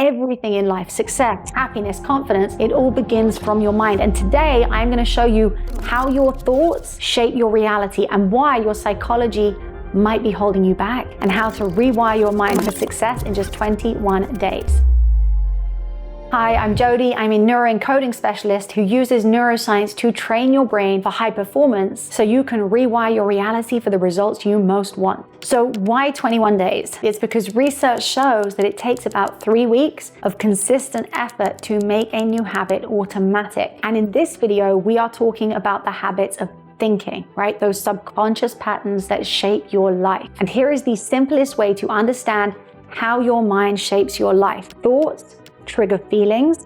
everything in life, success, happiness, confidence, it all begins from your mind. And today I'm going to show you how your thoughts shape your reality and why your psychology might be holding you back, and how to rewire your mind for success in just 21 days. Hi, I'm Jody. I'm a neuroencoding specialist who uses neuroscience to train your brain for high performance so you can rewire your reality for the results you most want. So why 21 days? It's because research shows that it takes about 3 weeks of consistent effort to make a new habit automatic. And in this video, we are talking about the habits of thinking, right? Those subconscious patterns that shape your life. And here is the simplest way to understand how your mind shapes your life. Thoughts trigger feelings,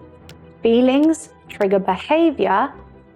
feelings trigger behavior,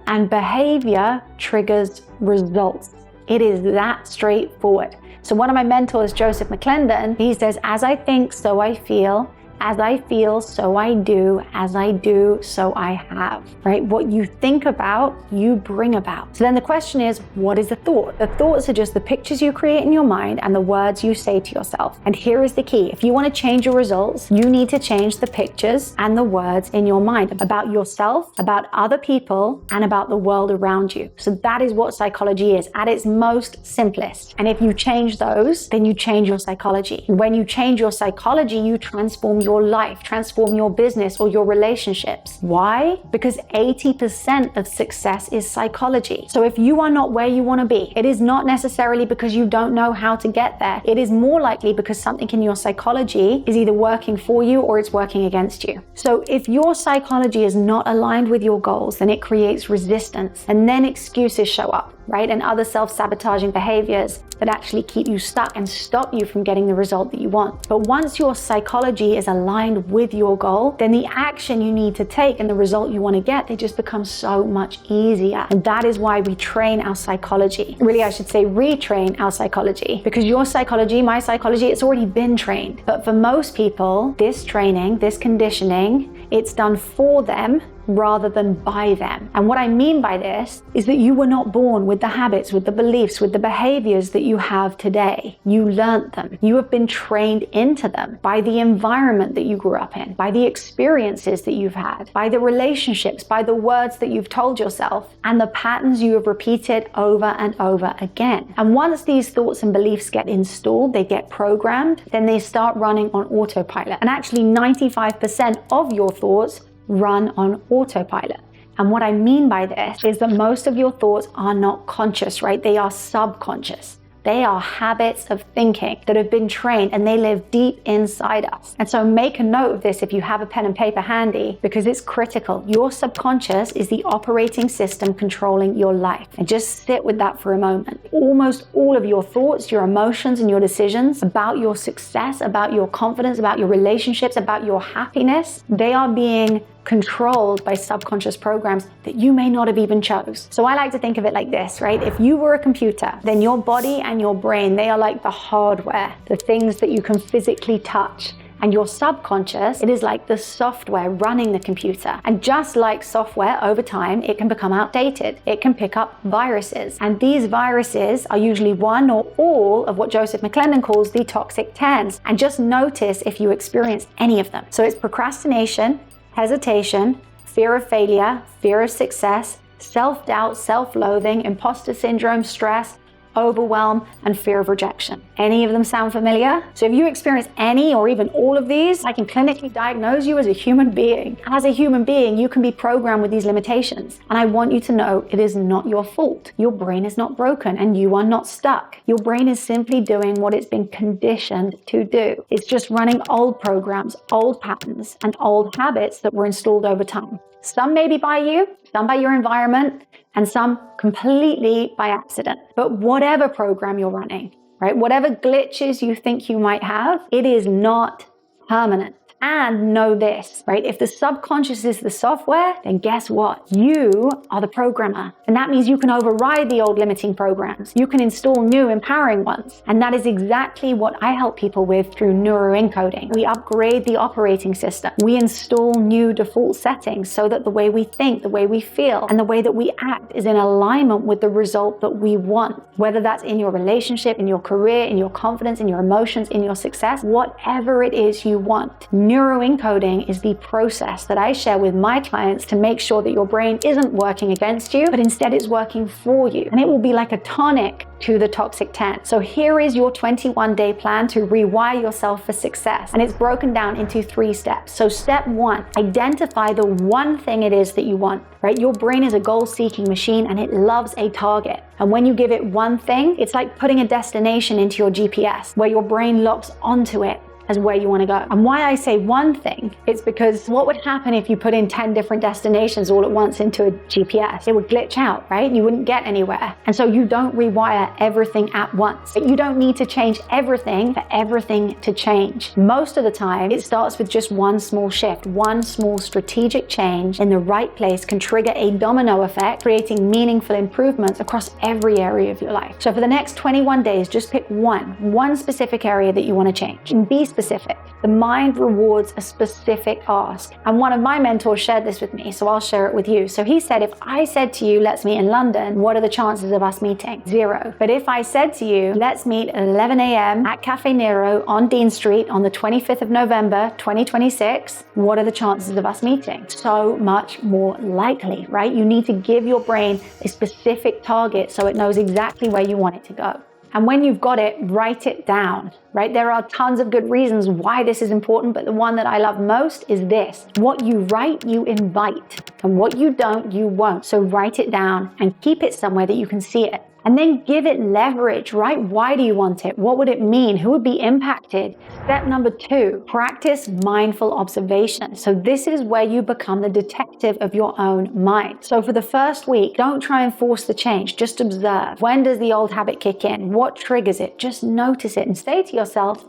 and behavior triggers results. It is that straightforward. So one of my mentors, Joseph McClendon, he says, as I think, so I feel. As I feel, so I do. As I do, so I have, right? What you think about, you bring about. So then the question is, what is a thought? The thoughts are just the pictures you create in your mind and the words you say to yourself. And here is the key. If you want to change your results, you need to change the pictures and the words in your mind about yourself, about other people, and about the world around you. So that is what psychology is at its most simplest. And if you change those, then you change your psychology. When you change your psychology, you transform your life, transform your business or your relationships. Why? Because 80% of success is psychology. So if you are not where you want to be, it is not necessarily because you don't know how to get there. It is more likely because something in your psychology is either working for you or it's working against you. So if your psychology is not aligned with your goals, then it creates resistance, and then excuses show up, right? And other self-sabotaging behaviors that actually keep you stuck and stop you from getting the result that you want. But once your psychology is aligned with your goal, then the action you need to take and the result you want to get, they just become so much easier. And that is why we train our psychology. Really, I should say retrain our psychology, because your psychology, my psychology, it's already been trained. But for most people, this training, this conditioning, it's done for them rather than by them. And what I mean by this is that you were not born with the habits, with the beliefs, with the behaviors that you have today. You learned them. You have been trained into them by the environment that you grew up in, by the experiences that you've had, by the relationships, by the words that you've told yourself, and the patterns you have repeated over and over again. And once these thoughts and beliefs get installed, they get programmed, then they start running on autopilot. And actually 95% of your thoughts run on autopilot. And what I mean by this is that most of your thoughts are not conscious, right? They are subconscious. They are habits of thinking that have been trained, and they live deep inside us. And so make a note of this if you have a pen and paper handy, because it's critical. Your subconscious is the operating system controlling your life. And just sit with that for a moment. Almost all of your thoughts, your emotions, and your decisions about your success, about your confidence, about your relationships, about your happiness, they are being controlled by subconscious programs that you may not have even chose. So I like to think of it like this, right? If you were a computer, then your body and your brain, they are like the hardware, the things that you can physically touch. And your subconscious, it is like the software running the computer. And just like software, over time, it can become outdated. It can pick up viruses. And these viruses are usually one or all of what Joseph McClendon calls the toxic 10s. And just notice if you experience any of them. So it's procrastination, hesitation, fear of failure, fear of success, self-doubt, self-loathing, imposter syndrome, stress, overwhelm, and fear of rejection. Any of them sound familiar? So if you experience any or even all of these, I can clinically diagnose you as a human being. As a human being, you can be programmed with these limitations. And I want you to know it is not your fault. Your brain is not broken and you are not stuck. Your brain is simply doing what it's been conditioned to do. It's just running old programs, old patterns, and old habits that were installed over time. Some maybe by you, some by your environment, and some completely by accident. But whatever program you're running, right? Whatever glitches you think you might have, it is not permanent. And know this, right? If the subconscious is the software, then guess what? You are the programmer. And that means you can override the old limiting programs. You can install new empowering ones. And that is exactly what I help people with through neuroencoding. We upgrade the operating system. We install new default settings so that the way we think, the way we feel, and the way that we act is in alignment with the result that we want. Whether that's in your relationship, in your career, in your confidence, in your emotions, in your success, whatever it is you want. Neuroencoding is the process that I share with my clients to make sure that your brain isn't working against you, but instead it's working for you. And it will be like a tonic to the toxic 10. So here is your 21-day plan to rewire yourself for success. And it's broken down into 3 steps. So step 1, identify the one thing it is that you want, right? Your brain is a goal-seeking machine and it loves a target. And when you give it one thing, it's like putting a destination into your GPS where your brain locks onto it as where you want to go. And why I say one thing, it's because what would happen if you put in 10 different destinations all at once into a GPS? It would glitch out, right? You wouldn't get anywhere. And so you don't rewire everything at once. You don't need to change everything for everything to change. Most of the time, it starts with just one small shift. One small strategic change in the right place can trigger a domino effect, creating meaningful improvements across every area of your life. So for the next 21 days, just pick one specific area that you want to change and be specific. The mind rewards a specific ask. And one of my mentors shared this with me, so I'll share it with you. So he said, if I said to you, let's meet in London, what are the chances of us meeting? 0. But if I said to you, let's meet at 11 a.m. at Cafe Nero on Dean Street on the 25th of November, 2026, what are the chances of us meeting? So much more likely, right? You need to give your brain a specific target so it knows exactly where you want it to go. And when you've got it, write it down, right? There are tons of good reasons why this is important, but the one that I love most is this. What you write, you invite. And what you don't, you won't. So write it down and keep it somewhere that you can see it. And then give it leverage, right? Why do you want it? What would it mean? Who would be impacted? Step number 2, practice mindful observation. So this is where you become the detective of your own mind. So for the first week, don't try and force the change. Just observe. When does the old habit kick in? What triggers it? Just notice it and say to yourself,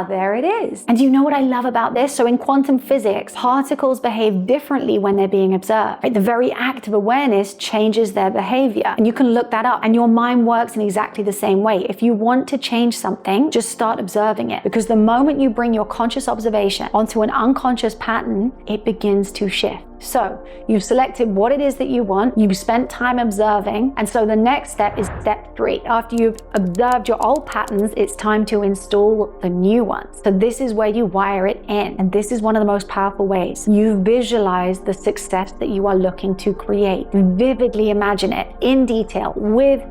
there it is. And do you know what I love about this? So in quantum physics, particles behave differently when they're being observed. Right? The very act of awareness changes their behavior. And you can look that up. And your mind works in exactly the same way. If you want to change something, just start observing it. Because the moment you bring your conscious observation onto an unconscious pattern, it begins to shift. So you've selected what it is that you want, you've spent time observing, and so the next step is step 3. After you've observed your old patterns, it's time to install the new ones. So this is where you wire it in, and this is one of the most powerful ways. You visualize the success that you are looking to create. Vividly imagine it in detail with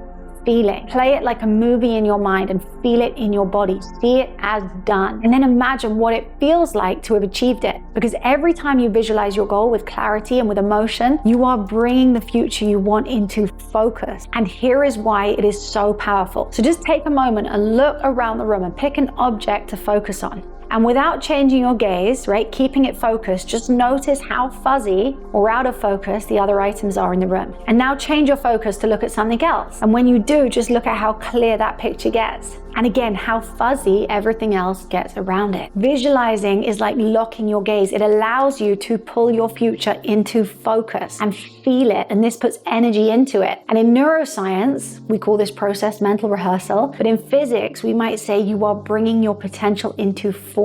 feeling. Play it like a movie in your mind and feel it in your body. See it as done. And then imagine what it feels like to have achieved it. Because every time you visualize your goal with clarity and with emotion, you are bringing the future you want into focus. And here is why it is so powerful. So just take a moment and look around the room and pick an object to focus on. And without changing your gaze, right, keeping it focused, just notice how fuzzy or out of focus the other items are in the room. And now change your focus to look at something else. And when you do, just look at how clear that picture gets. And again, how fuzzy everything else gets around it. Visualizing is like locking your gaze. It allows you to pull your future into focus and feel it. And this puts energy into it. And in neuroscience, we call this process mental rehearsal. But in physics, we might say you are bringing your potential into form.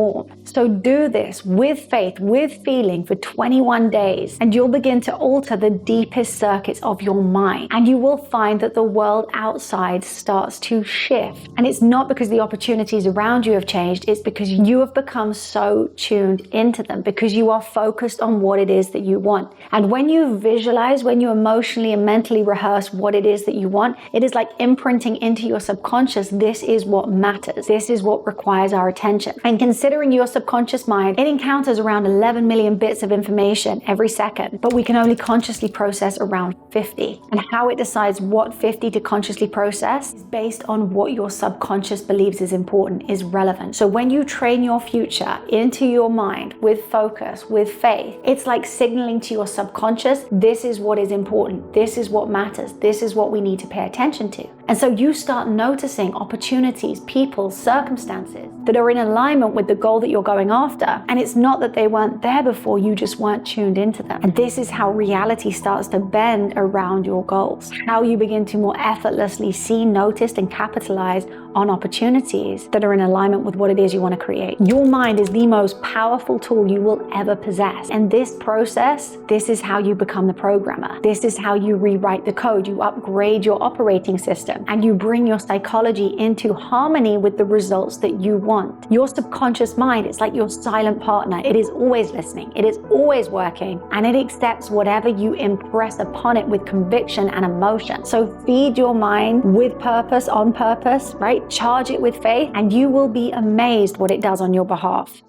So do this with faith, with feeling for 21 days, and you'll begin to alter the deepest circuits of your mind. And you will find that the world outside starts to shift. And it's not because the opportunities around you have changed, it's because you have become so tuned into them, because you are focused on what it is that you want. And when you visualize, when you emotionally and mentally rehearse what it is that you want, it is like imprinting into your subconscious, this is what matters. This is what requires our attention. And considering your subconscious mind, it encounters around 11 million bits of information every second, but we can only consciously process around 50. And how it decides what 50 to consciously process is based on what your subconscious believes is important, is relevant. So when you train your future into your mind with focus, with faith, it's like signaling to your subconscious, this is what is important, this is what matters, this is what we need to pay attention to. And so you start noticing opportunities, people, circumstances that are in alignment with the goal that you're going after. And it's not that they weren't there before, you just weren't tuned into them. And this is how reality starts to bend around your goals. How you begin to more effortlessly see, notice, and capitalize on opportunities that are in alignment with what it is you want to create. Your mind is the most powerful tool you will ever possess. And this process, this is how you become the programmer. This is how you rewrite the code. You upgrade your operating system and you bring your psychology into harmony with the results that you want. Your subconscious mind is like your silent partner. It is always listening. It is always working, and it accepts whatever you impress upon it with conviction and emotion. So feed your mind with purpose, on purpose, right? Charge it with faith, and you will be amazed what it does on your behalf.